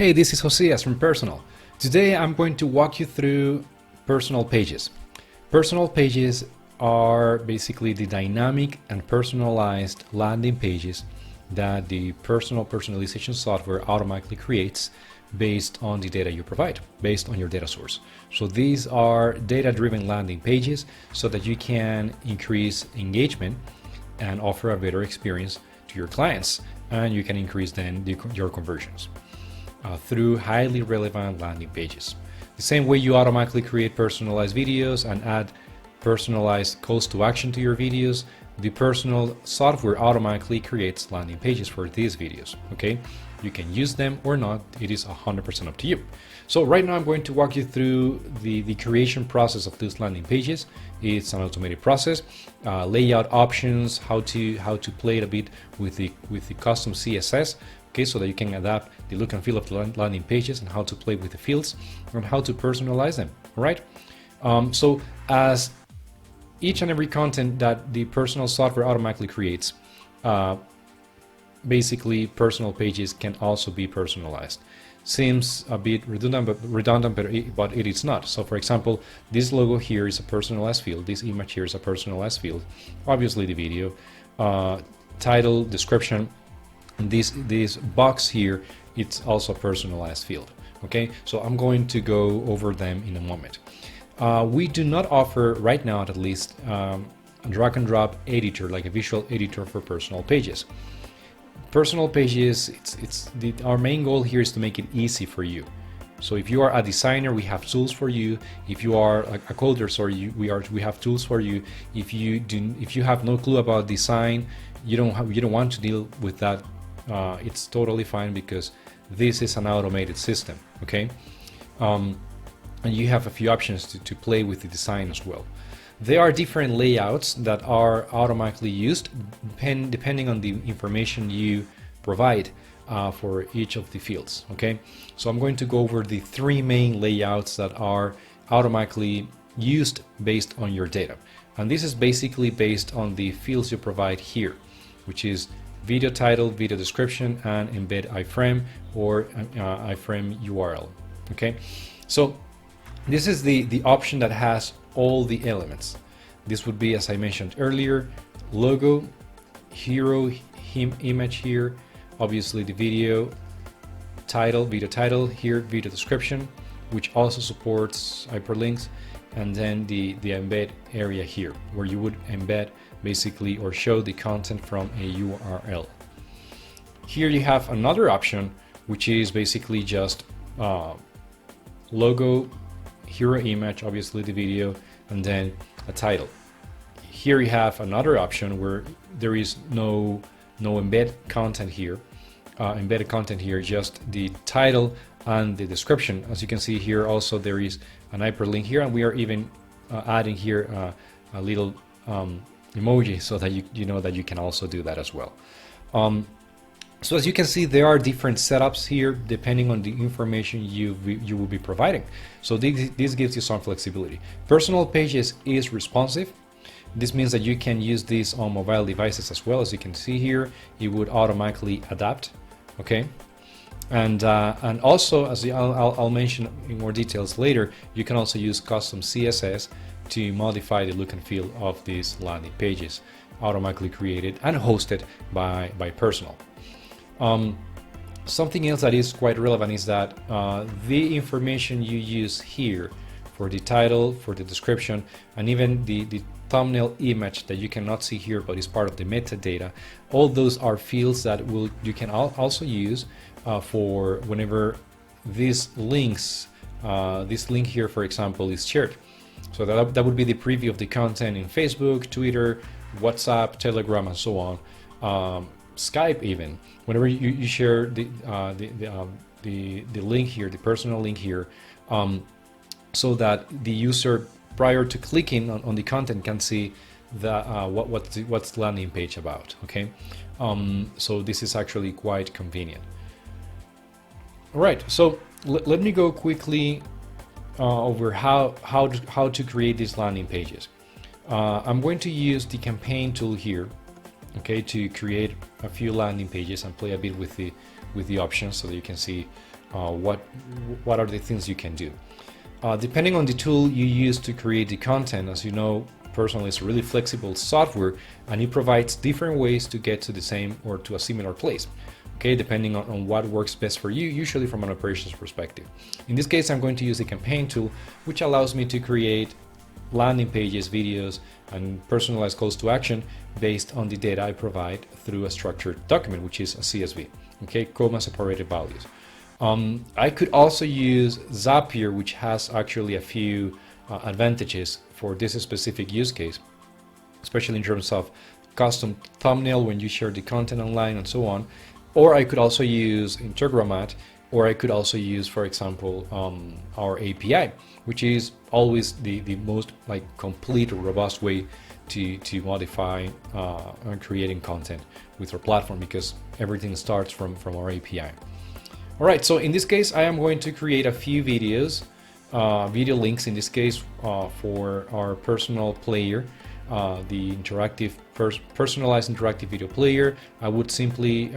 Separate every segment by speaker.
Speaker 1: Hey, this is Josias from Personal. Today I'm going to walk you through personal pages. Personal pages are basically the dynamic and personalized landing pages that the personalization software automatically creates based on the data you provide, based on your data source. So these are data-driven landing pages so that you can increase engagement and offer a better experience to your clients, and you can increase then your conversions through highly relevant landing pages. The same way you automatically create personalized videos and add personalized calls to action to your videos, the personal software automatically creates landing pages for these videos. Okay, you can use them or not, it is 100% up to you. So right now I'm going to walk you through the creation process of these landing pages. It's an automated process, layout options, how to play it a bit with the custom CSS. Okay, so that you can adapt the look and feel of the landing pages and how to play with the fields and how to personalize them. All right. So as each and every content that the personal software automatically creates, basically personal pages can also be personalized. Seems a bit redundant, but it is not. So for example, this logo here is a personalized field. This image here is a personalized field. Obviously the video, title, description. This box here, it's also a personalized field. Okay, so I'm going to go over them in a moment. We do not offer right now, at least, a drag and drop editor, like a visual editor for personal pages. Personal pages, our main goal here is to make it easy for you. So if you are a designer, we have tools for you. If you are a coder, we have tools for you. If you have no clue about design, you don't want to deal with that. It's totally fine, because this is an automated system. Okay, and you have a few options to play with the design as well. There are different layouts that are automatically used depending on the information you provide for each of the fields. Okay, so I'm going to go over the three main layouts that are automatically used based on your data, and this is basically based on the fields you provide here, which is video title, video description, and embed iframe or iframe URL. Okay, so this is the option that has all the elements. This would be, as I mentioned earlier, logo, hero, image here, obviously the video title, here, video description, which also supports hyperlinks, and then the embed area here, where you would embed basically or show the content from a URL. Here you have another option, which is basically just logo, hero image, obviously the video, and then a title. Here you have another option where there is no embedded content here, just the title and the description. As you can see here, also there is an hyperlink here, and we are even adding here a little emoji so that you know that you can also do that as well. So as you can see, there are different setups here depending on the information you will be providing. So this gives you some flexibility. Personal Pages is responsive. This means that you can use this on mobile devices as well. As you can see here, it would automatically adapt. Okay, and also, as I'll mention in more details later, you can also use custom CSS to modify the look and feel of these landing pages, automatically created and hosted by Personal. Something else that is quite relevant is that the information you use here for the title, for the description, and even the thumbnail image that you cannot see here but is part of the metadata, all those are fields that you can also use for whenever these links, this link here, for example, is shared. So that would be the preview of the content in Facebook, Twitter, WhatsApp, Telegram, and so on. Skype even. Whenever you share the link here, the personal link here, so that the user, prior to clicking on the content, can see what's the landing page about. Okay, so this is actually quite convenient. All right, so let me go quickly over how to create these landing pages. I'm going to use the campaign tool here, okay, to create a few landing pages and play a bit with the options so that you can see what are the things you can do. Depending on the tool you use to create the content, as you know, Pirsonal is really flexible software, and it provides different ways to get to the same or to a similar place. Okay, depending on what works best for you, usually from an operations perspective. In this case, I'm going to use the campaign tool, which allows me to create landing pages, videos, and personalized calls to action based on the data I provide through a structured document, which is a CSV, okay, comma separated values. I could also use Zapier, which has actually a few advantages for this specific use case, especially in terms of custom thumbnail when you share the content online and so on. Or I could also use Integromat, or I could also use, for example, our API, which is always the most like complete or robust way to modify and creating content with our platform, because everything starts from our API. All right, so in this case, I am going to create a few videos, video links in this case for our personal player, the interactive personalized interactive video player. I will simply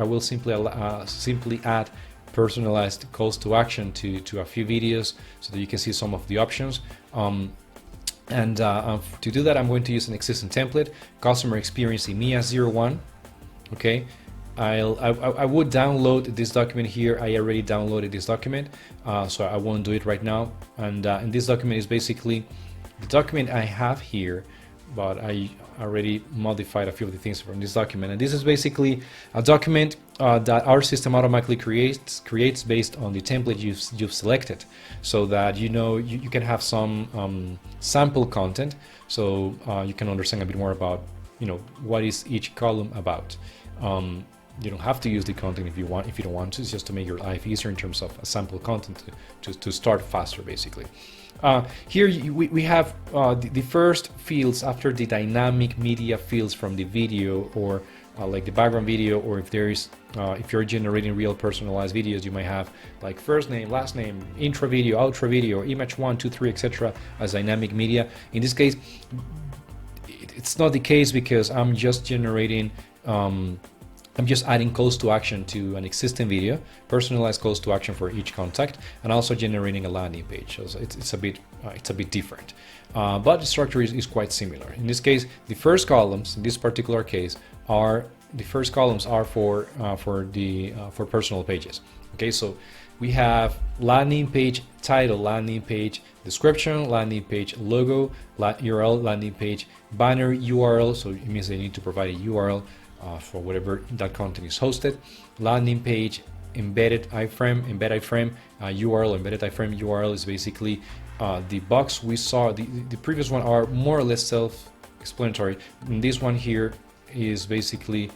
Speaker 1: add personalized calls to action to a few videos so that you can see some of the options. To do that, I'm going to use an existing template, customer experience EMEA 01. Okay, I would download this document here. I already downloaded this document, so I won't do it right now. And this document is basically the document I have here, but I already modified a few of the things from this document. And this is basically a document that our system automatically creates based on the template you've selected, so that you can have some sample content, so you can understand a bit more about what is each column about. You don't have to use the content if you don't want to. It's just to make your life easier in terms of a sample content to start faster, basically. Here we have the first fields after the dynamic media fields from the video, or like the background video, or if you're generating real personalized videos, you might have like first name, last name, intro video, outro video, image 1, 2, 3, etc. as dynamic media. In this case, it's not the case, because I'm just generating I'm just adding calls to action to an existing video, personalized calls to action for each contact, and also generating a landing page. So it's a bit different, but the structure is quite similar. In this case, the first columns in this particular case are for personal pages. Okay, so we have landing page title, landing page description, landing page logo, URL, landing page banner URL. So it means they need to provide a URL for whatever that content is hosted. Landing page embedded iframe, URL, embedded iframe URL is basically the box we saw. The previous one are more or less self-explanatory. And this one here is basically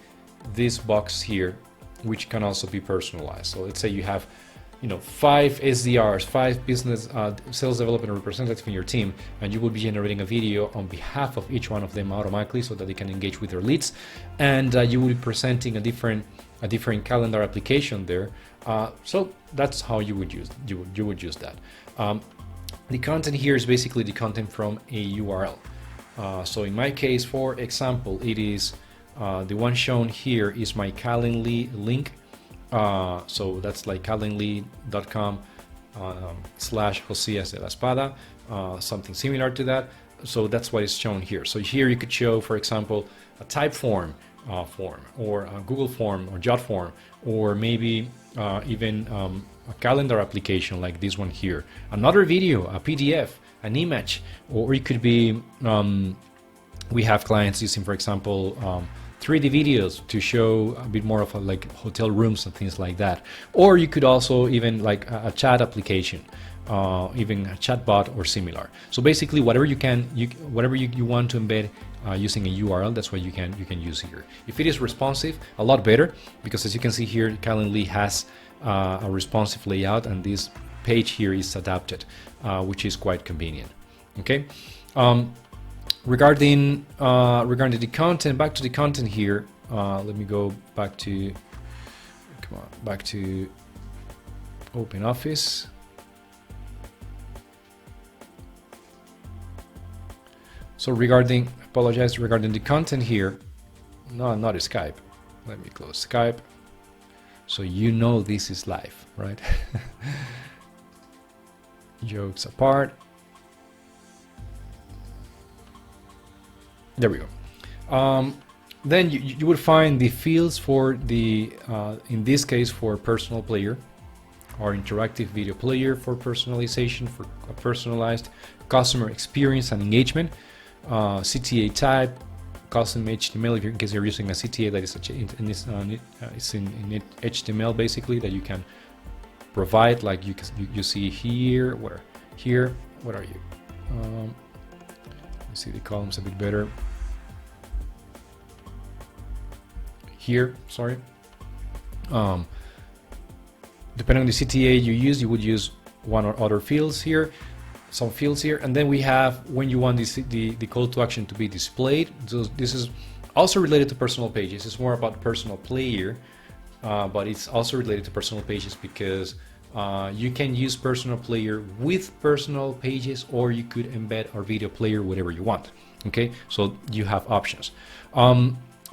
Speaker 1: this box here, which can also be personalized. So let's say you have 5 SDRs, 5 business sales development representatives in your team, and you will be generating a video on behalf of each one of them automatically so that they can engage with their leads, and you will be presenting a different calendar application there. So that's how you would use that. The content here is basically the content from a URL. So in my case, for example, it is the one shown here is my Calendly link. So that's like calendly.com / Josias de la Espada, something similar to that. So that's what is shown here. So here you could show, for example, a type form, or a Google form or Jot form, or maybe even a calendar application like this one here, another video, a PDF, an image, or it could be we have clients using, for example, 3D videos to show a bit more of like hotel rooms and things like that. Or you could also even like a chat application, even a chat bot or similar. So basically, whatever you want to embed using a URL, that's what you can use here. If it is responsive, a lot better, because as you can see here, Calendly has a responsive layout, and this page here is adapted, which is quite convenient. Okay. Regarding the content, back to the content here. Let me go back to Open Office. So regarding the content here, no, not Skype. Let me close Skype. So this is live, right? Jokes apart. There we go. Then you would find the fields for the, in this case, for personal player, or interactive video player for personalization, for a personalized customer experience and engagement, CTA type, custom HTML, in case you're using a CTA that is it's in HTML basically, that you can provide, like you see here, where here, what are you? Let's see the columns a bit better. Here, sorry. Depending on the CTA you use, you would use one or other fields here, some fields here, and then we have when you want the call to action to be displayed. So this is also related to personal pages. It's more about personal player, but it's also related to personal pages because you can use personal player with personal pages, or you could embed our video player, whatever you want. Okay, so you have options.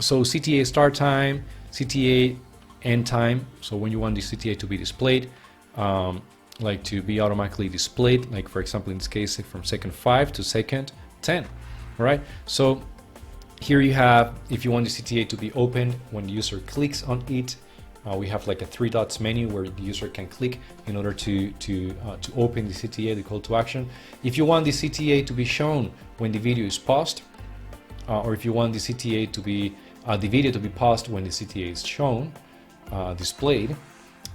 Speaker 1: So CTA start time, CTA end time. So when you want the CTA to be displayed, like to be automatically displayed, like for example in this case from second 5 to second 10. All right. So here you have, if you want the CTA to be opened when the user clicks on it, we have like a 3 dots menu where the user can click in order to open the CTA, the call to action. If you want the CTA to be shown when the video is paused, or if you want the CTA to be the video to be paused when the CTA is shown, displayed,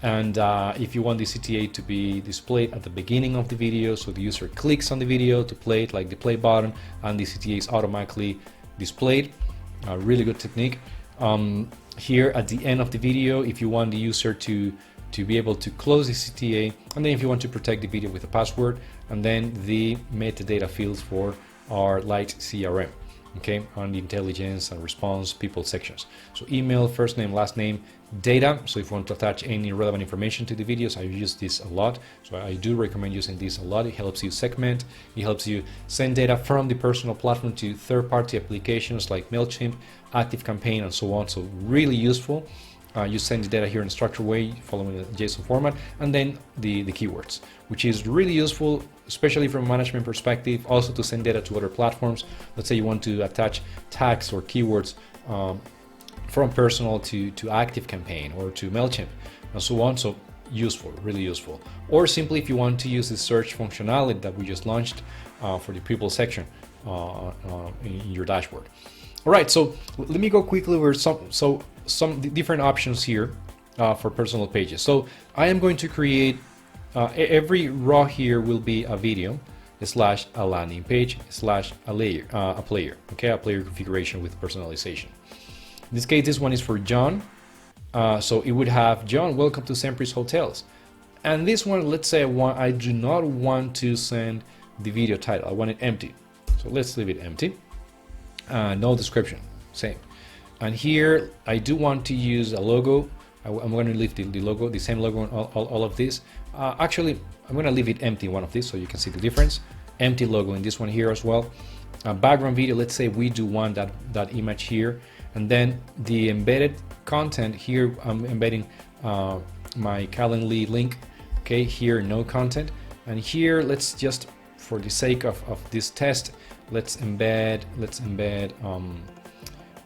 Speaker 1: and if you want the CTA to be displayed at the beginning of the video, so the user clicks on the video to play it, like the play button, and the CTA is automatically displayed. A really good technique. Here at the end of the video, if you want the user to be able to close the CTA, and then if you want to protect the video with a password, and then the metadata fields for our light CRM. Okay, on the intelligence and response people sections. So email, first name, last name, data. So if you want to attach any relevant information to the videos, I use this a lot. So I do recommend using this a lot. It helps you segment. It helps you send data from the personal platform to third-party applications like MailChimp, ActiveCampaign, and so on. So really useful. You send the data here in a structured way following the JSON format, and then the keywords, which is really useful, especially from a management perspective, also to send data to other platforms. Let's say you want to attach tags or keywords from Personal to ActiveCampaign or to MailChimp and so on. So useful, really useful. Or simply if you want to use the search functionality that we just launched for the people section in your dashboard. All right, so let me go quickly over some different options here for personal pages. So I am going to create every row here will be a video slash a landing page slash a layer, a player. Okay, a player configuration with personalization. In this case, this one is for John. So it would have John, welcome to Sempris Hotels. And this one, let's say I do not want to send the video title. I want it empty. So let's leave it empty. No description, same. And here I do want to use a logo. I'm going to leave the logo, the same logo on all of this. Actually, I'm going to leave it empty, one of these, so you can see the difference. Empty logo in this one here as well. Background video, let's say we do want that image here. And then the embedded content here, I'm embedding my Calendly link. Okay, here no content. And here, let's just, for the sake of this test, let's embed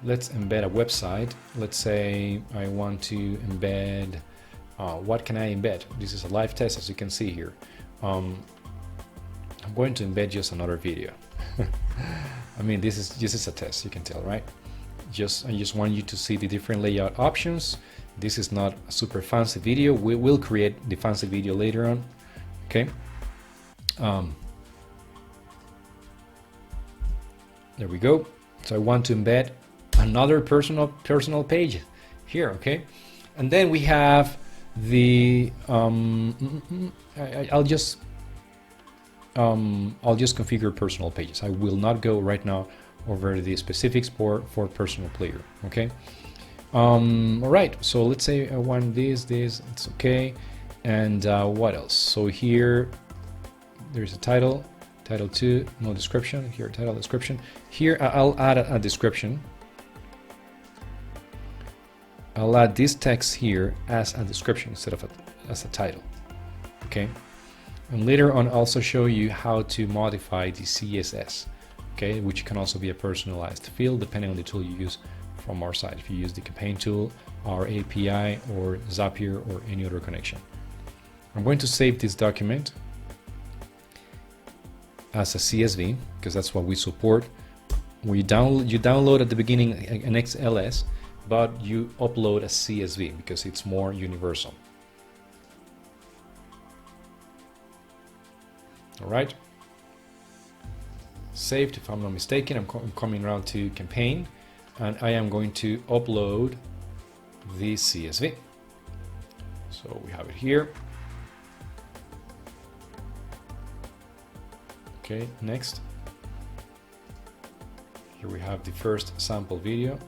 Speaker 1: a website. Let's say I want to embed, what can I embed? This is a live test, as you can see here. I'm going to embed just another video. I mean, this is a test, you can tell, right? I just want you to see the different layout options. This is not a super fancy video. We will create the fancy video later on. Okay. There we go. So I want to embed another personal page here. Okay. And then we have the I'll just configure personal pages. I will not go right now over the specifics for personal player. Okay. All right. So let's say I want this. It's okay. And what else? So here there's a title. Title 2, no description. Here, title, description. Here, I'll add a description. I'll add this text here as a description instead of as a title. okay? And later on, I'll also show you how to modify the CSS, okay, which can also be a personalized field depending on the tool you use from our side. If you use the campaign tool, our API, or Zapier, or any other connection. I'm going to save this document as a CSV because that's what we support. You download at the beginning an XLS, but you upload a CSV because it's more universal. All right, saved if I'm not mistaken. I'm coming around to campaign, and I am going to upload the CSV. So we have it here. Okay, next. Here we have the first sample video.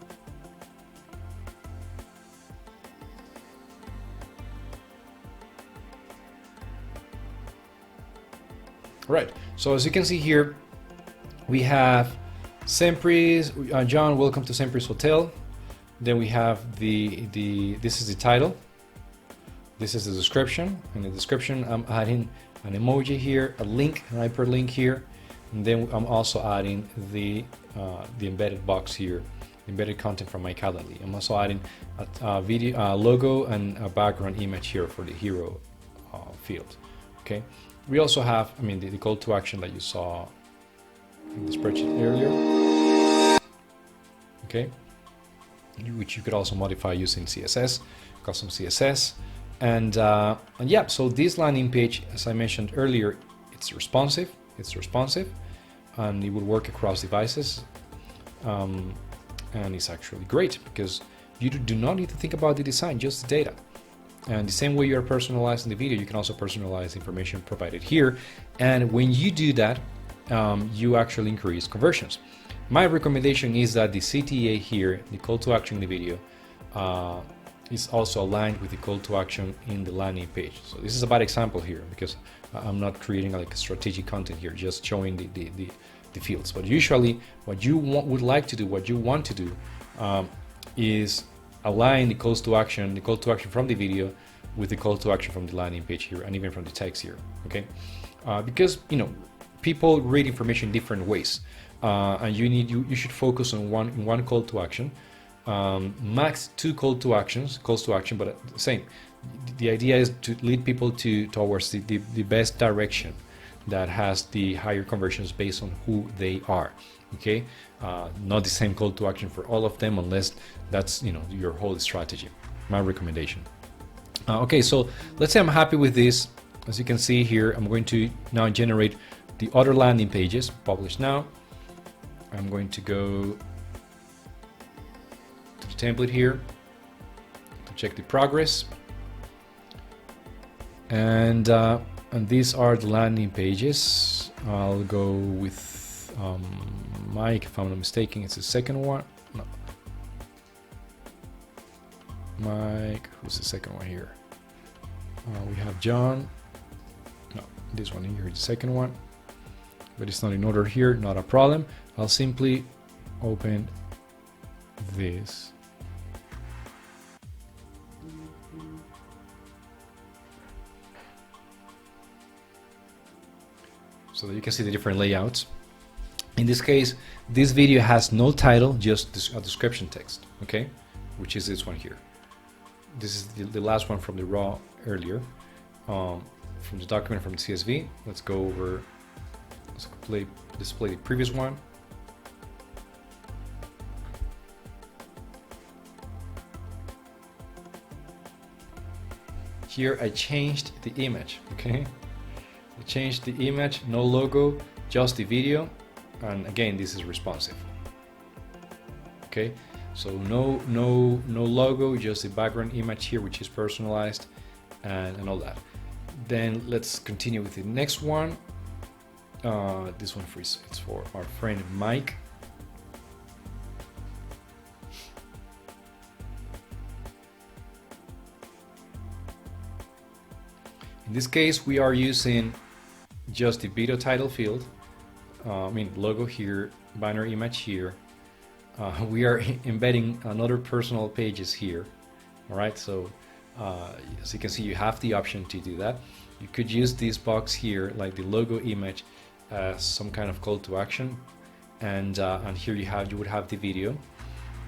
Speaker 1: Right, so as you can see here, we have Sempris, John, welcome to Sempris Hotel. Then we have this is the title. This is the description. In the description, I'm adding an emoji here, a link, an hyperlink here, and then I'm also adding the embedded box here, embedded content from my Calendly. I'm also adding a video, logo, and a background image here for the hero field. Okay. We also have, the call to action that you saw in the spreadsheet earlier, okay, which you could also modify using CSS, custom CSS, and yeah. So this landing page, as I mentioned earlier, it's responsive, and it would work across devices, and it's actually great because you do not need to think about the design, just the data. And the same way you are personalizing the video, you can also personalize the information provided here. And when you do that, you actually increase conversions. My recommendation is that the CTA here, the call to action in the video, is also aligned with the call to action in the landing page. So this is a bad example here because I'm not creating like a strategic content here, just showing the fields. But usually what you would like to do, what you want to do, is align the calls to action, the call to action from the video with the call to action from the landing page here, and even from the text here, okay? Because people read information different ways, and you should focus on one call to action, max 2 calls to action, but same. The idea is to lead people towards the best direction that has the higher conversions based on who they are. Okay, not the same call to action for all of them unless that's your whole strategy. My recommendation. Okay, so let's say I'm happy with this. As you can see here, I'm going to now generate the other landing pages. Publish now. I'm going to go to the template here to check the progress, and these are the landing pages. I'll go with Mike, if I'm not mistaken, it's the second one. No. Mike, who's the second one here? We have John. No, this one here is the second one, but it's not in order here, not a problem. I'll simply open this. So that you can see the different layouts. In this case, this video has no title, just a description text, okay? Which is this one here. This is the last one from the raw earlier, from the document from the CSV. Let's go over, let's display the previous one. Here I changed the image, okay? I changed the image, no logo, just the video. And again, this is responsive. Okay, so no logo, just the background image here, which is personalized, and all that. Then let's continue with the next one. This one it's for our friend Mike. In this case, we are using just the video title field. Logo here, banner image here. We are embedding another personal pages here. All right, so as you can see, you have the option to do that. You could use this box here, like the logo image, as some kind of call to action, and here you would have the video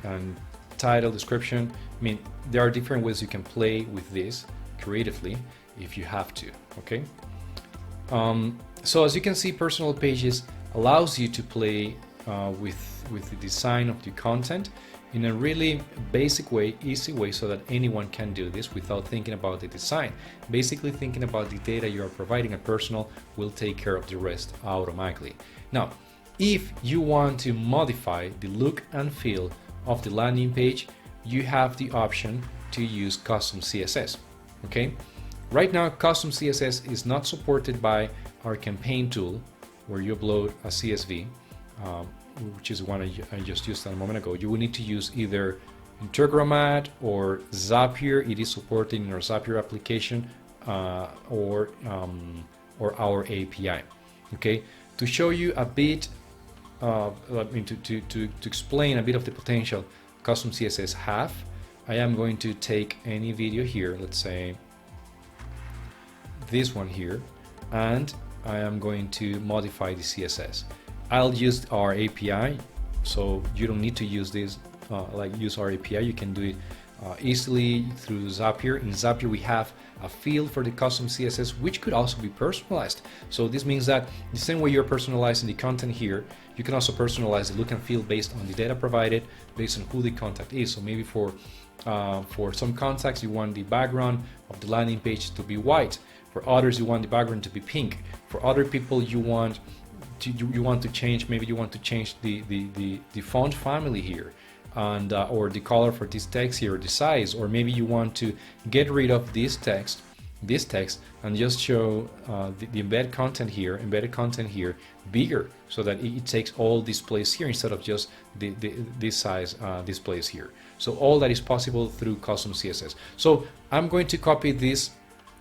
Speaker 1: and title, description. I mean, there are different ways you can play with this creatively if you have to. Okay. So as you can see, Personal Pages allows you to play with the design of the content in a really basic way, easy way, so that anyone can do this without thinking about the design. Basically thinking about the data you are providing, and Personal will take care of the rest automatically. Now, if you want to modify the look and feel of the landing page, you have the option to use custom CSS. Okay, right now custom CSS is not supported by our campaign tool, where you upload a CSV, which is one I just used a moment ago. You will need to use either Integromat or Zapier. It is supported in our Zapier application, or our API. Okay, to show you a bit, to explain a bit of the potential custom CSS have, I am going to take any video here, let's say this one here, and I am going to modify the CSS. I'll use our API, so you don't need to use this, use our API. You can do it easily through Zapier. In Zapier we have a field for the custom CSS, which could also be personalized. So this means that the same way you're personalizing the content here, you can also personalize the look and feel based on the data provided, based on who the contact is. So maybe for some contacts you want the background of the landing page to be white. For others you want the background to be pink. For other people you want to change, maybe you want to change the font family here, and or the color for this text here, or the size, or maybe you want to get rid of this text and just show the embedded content here bigger, so that it takes all displays here instead of just this size displays here. So all that is possible through custom CSS. So I'm going to copy this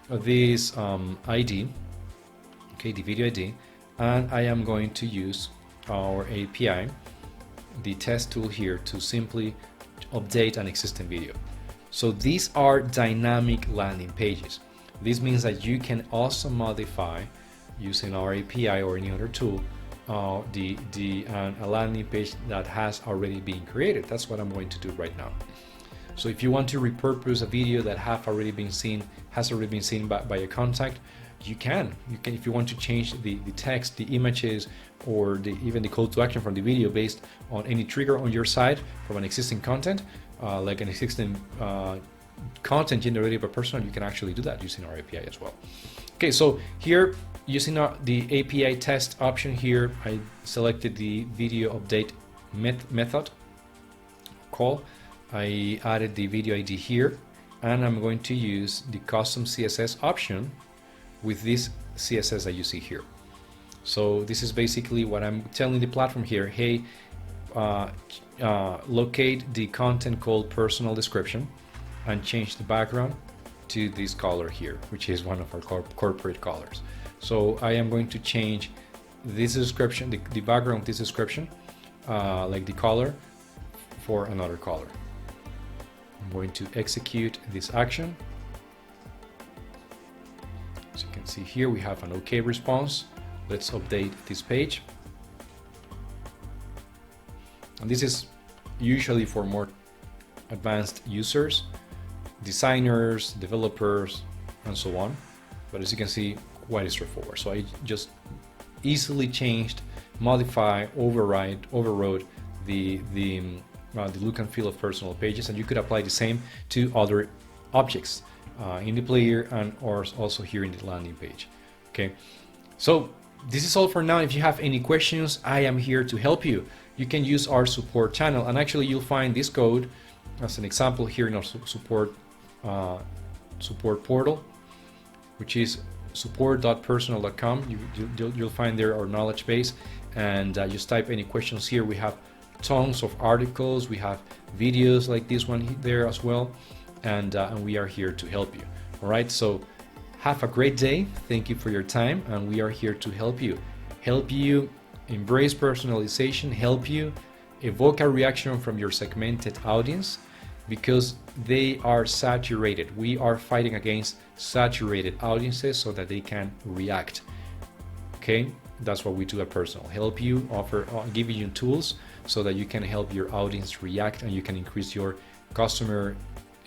Speaker 1: ID, okay, the video ID, and I am going to use our API, the test tool here, to simply update an existing video. So these are dynamic landing pages. This means that you can also modify, using our API or any other tool, a landing page that has already been created. That's what I'm going to do right now. So if you want to repurpose a video that has already been seen by a contact, you can. If you want to change the text, the images, or even the call to action from the video based on any trigger on your side from an existing content, like an existing content generated by Personal, you can actually do that using our API as well. Okay, so here, using the API test option here, I selected the video update method call. I added the video ID here, and I'm going to use the custom CSS option with this CSS that you see here. So this is basically what I'm telling the platform here. Hey, locate the content called personal description and change the background to this color here, which is one of our corporate colors. So I am going to change this description, the background of this description, like the color, for another color. I'm going to execute this action. As you can see here, we have an OK response. Let's update this page. And this is usually for more advanced users, designers, developers, and so on. But as you can see, quite straightforward. So I just easily changed, modified, overrode the look and feel of Personal Pages, and you could apply the same to other objects in the player and or also here in the landing page. Okay, so this is all for now. If you have any questions, I am here to help you. You can use our support channel, and actually you'll find this code as an example here in our support portal, which is support.personal.com. You'll find there our knowledge base, and just type any questions here. We have tons of articles, we have videos like this one there as well, and we are here to help you. All right, so have a great day. Thank you for your time, and we are here to help you embrace personalization, help you evoke a reaction from your segmented audience, because they are saturated. We are fighting against saturated audiences so that they can react. Okay, that's what we do at Personal. Help you, give you tools so that you can help your audience react, and you can increase your customer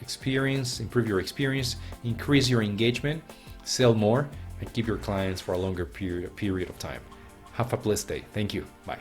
Speaker 1: experience, improve your experience, increase your engagement, sell more, and keep your clients for a longer period of time. Have a blessed day. Thank you. Bye.